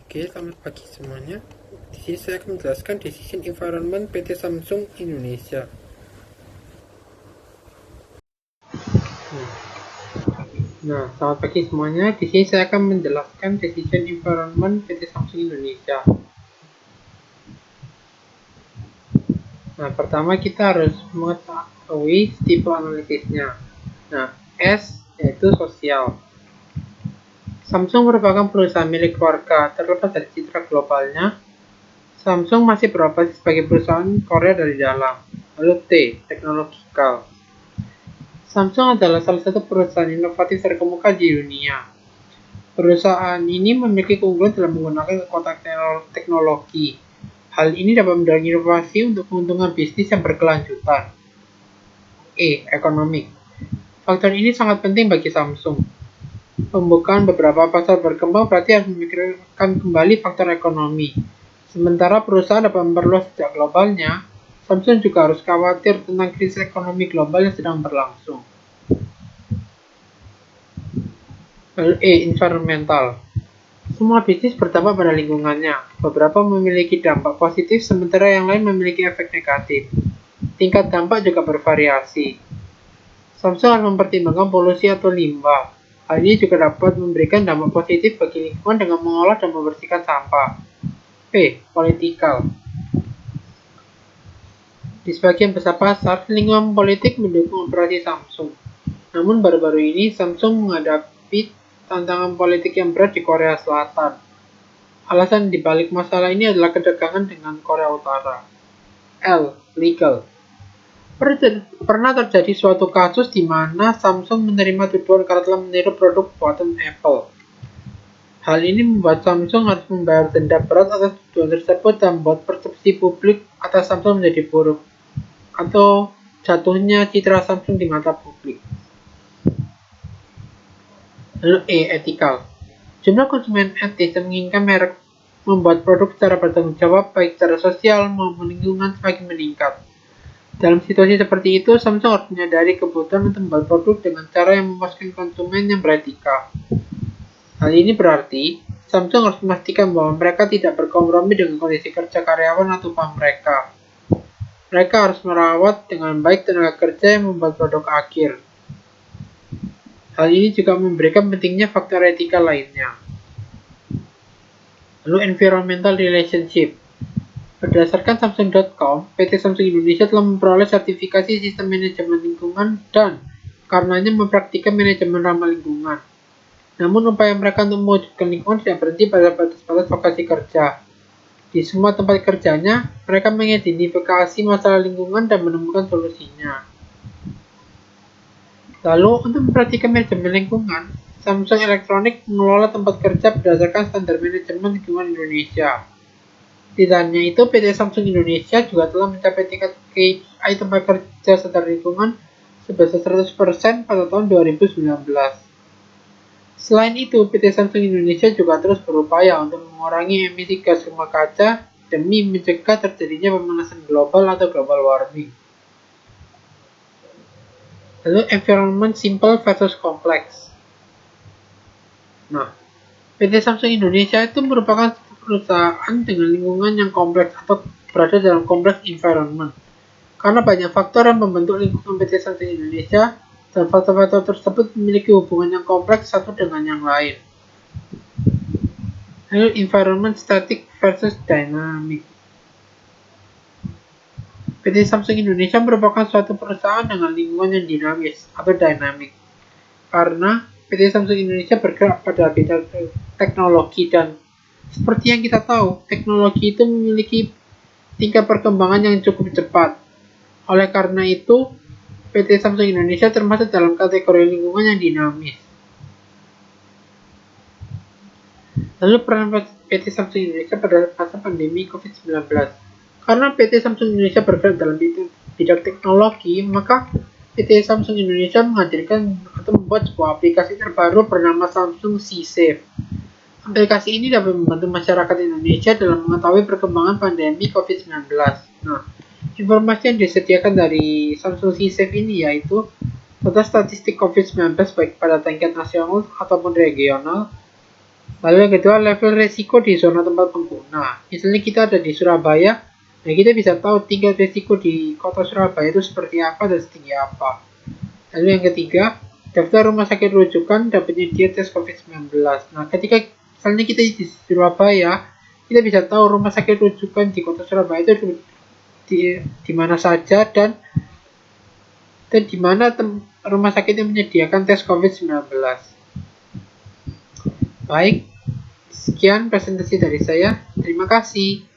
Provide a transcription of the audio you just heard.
Oke, selamat pagi semuanya. Di sini saya akan menjelaskan Decision Environment PT Samsung Indonesia. Nah, selamat pagi semuanya. Di sini saya akan menjelaskan Decision Environment PT Samsung Indonesia. Nah, pertama kita harus mengetahui tipe analisisnya. Nah, S yaitu sosial. Samsung merupakan perusahaan milik keluarga. Terlepas dari citra globalnya, Samsung masih beroperasi sebagai perusahaan Korea dari dalam. Lalu T, teknologikal. Samsung adalah salah satu perusahaan inovatif terkemuka di dunia. Perusahaan ini memiliki keunggulan dalam menggunakan kekuatan teknologi. Hal ini dapat mendorong inovasi untuk keuntungan bisnis yang berkelanjutan. E. Ekonomi. Faktor ini sangat penting bagi Samsung. Pembukaan beberapa pasar berkembang berarti harus memikirkan kembali faktor ekonomi. Sementara perusahaan dapat memperluas sejak globalnya, Samsung juga harus khawatir tentang krisis ekonomi global yang sedang berlangsung. Lalu E. Environmental. Semua bisnis berdampak pada lingkungannya. Beberapa memiliki dampak positif, sementara yang lain memiliki efek negatif. Tingkat dampak juga bervariasi. Samsung harus mempertimbangkan polusi atau limbah. Hal ini juga dapat memberikan dampak positif bagi lingkungan dengan mengolah dan membersihkan sampah. P. Politikal. Di sebagian besar pasar, lingkungan politik mendukung operasi Samsung. Namun baru-baru ini Samsung menghadapi tantangan politik yang berat di Korea Selatan. Alasan dibalik masalah ini adalah ketegangan dengan Korea Utara. L. Legal. Pernah terjadi suatu kasus di mana Samsung menerima tuduhan karena telah meniru produk buatan Apple. Hal ini membuat Samsung harus membayar denda berat atas tuduhan tersebut dan membuat persepsi publik atas Samsung menjadi buruk, atau jatuhnya citra Samsung di mata publik. Lalu E. Ethical. Jumlah konsumen etis yang menginginkan merek membuat produk secara bertanggung jawab baik secara sosial maupun lingkungan semakin meningkat. Dalam situasi seperti itu, Samsung harus menyadari kebutuhan untuk membuat produk dengan cara yang memuaskan konsumen yang beretika. Hal ini berarti Samsung harus memastikan bahwa mereka tidak berkompromi dengan kondisi kerja karyawan atau upah mereka. Mereka harus merawat dengan baik tenaga kerja yang membuat produk akhir. Hal ini juga memberikan pentingnya faktor etika lainnya. Lalu environmental relationship. Berdasarkan Samsung.com, PT Samsung Indonesia telah memperoleh sertifikasi sistem manajemen lingkungan dan karenanya mempraktikkan manajemen ramah lingkungan. Namun upaya mereka untuk mewujudkan lingkungan tidak berhenti pada batas-batas lokasi kerja. Di semua tempat kerjanya, mereka mengidentifikasi masalah lingkungan dan menemukan solusinya. Lalu, untuk memperhatikan manajemen lingkungan, Samsung Electronics mengelola tempat kerja berdasarkan standar manajemen lingkungan Indonesia. Tidak hanya itu, PT Samsung Indonesia juga telah mencapai tingkat KPI tempat kerja sadar lingkungan sebesar 100% pada tahun 2019. Selain itu, PT Samsung Indonesia juga terus berupaya untuk mengurangi emisi gas rumah kaca demi mencegah terjadinya pemanasan global atau global warming. Lalu environment simple versus complex. Nah, PT Samsung Indonesia itu merupakan perusahaan dengan lingkungan yang kompleks atau berada dalam kompleks environment. Karena banyak faktor yang membentuk lingkungan PT Samsung Indonesia dan faktor-faktor tersebut memiliki hubungan yang kompleks satu dengan yang lain. Lalu environment static versus dynamic. PT Samsung Indonesia merupakan suatu perusahaan dengan lingkungan yang dinamis atau dynamic. Karena PT Samsung Indonesia bergerak pada bidang teknologi dan seperti yang kita tahu, teknologi itu memiliki tingkat perkembangan yang cukup cepat. Oleh karena itu, PT Samsung Indonesia termasuk dalam kategori lingkungan yang dinamis. Lalu peran PT Samsung Indonesia pada masa pandemi COVID-19. Karena PT Samsung Indonesia bergerak dalam bidang teknologi, maka PT Samsung Indonesia menghadirkan atau membuat sebuah aplikasi terbaru bernama Samsung C-Safe. Aplikasi ini dapat membantu masyarakat Indonesia dalam mengetahui perkembangan pandemi COVID-19. Nah, informasi yang disediakan dari Samsung C-Safe ini yaitu data statistik COVID-19 baik pada tingkat nasional ataupun regional, Lalu yang kedua, level resiko di zona tempat pengguna. Misalnya kita ada di Surabaya, nah kita bisa tahu tingkat resiko di kota Surabaya itu seperti apa dan setinggi apa. Lalu yang ketiga, daftar rumah sakit rujukan dan penyedia tes COVID-19. Nah, ketika misalnya kita di Surabaya, kita bisa tahu rumah sakit rujukan di kota Surabaya itu di mana saja dan di mana rumah sakit yang menyediakan tes COVID-19. Baik, sekian presentasi dari saya. Terima kasih.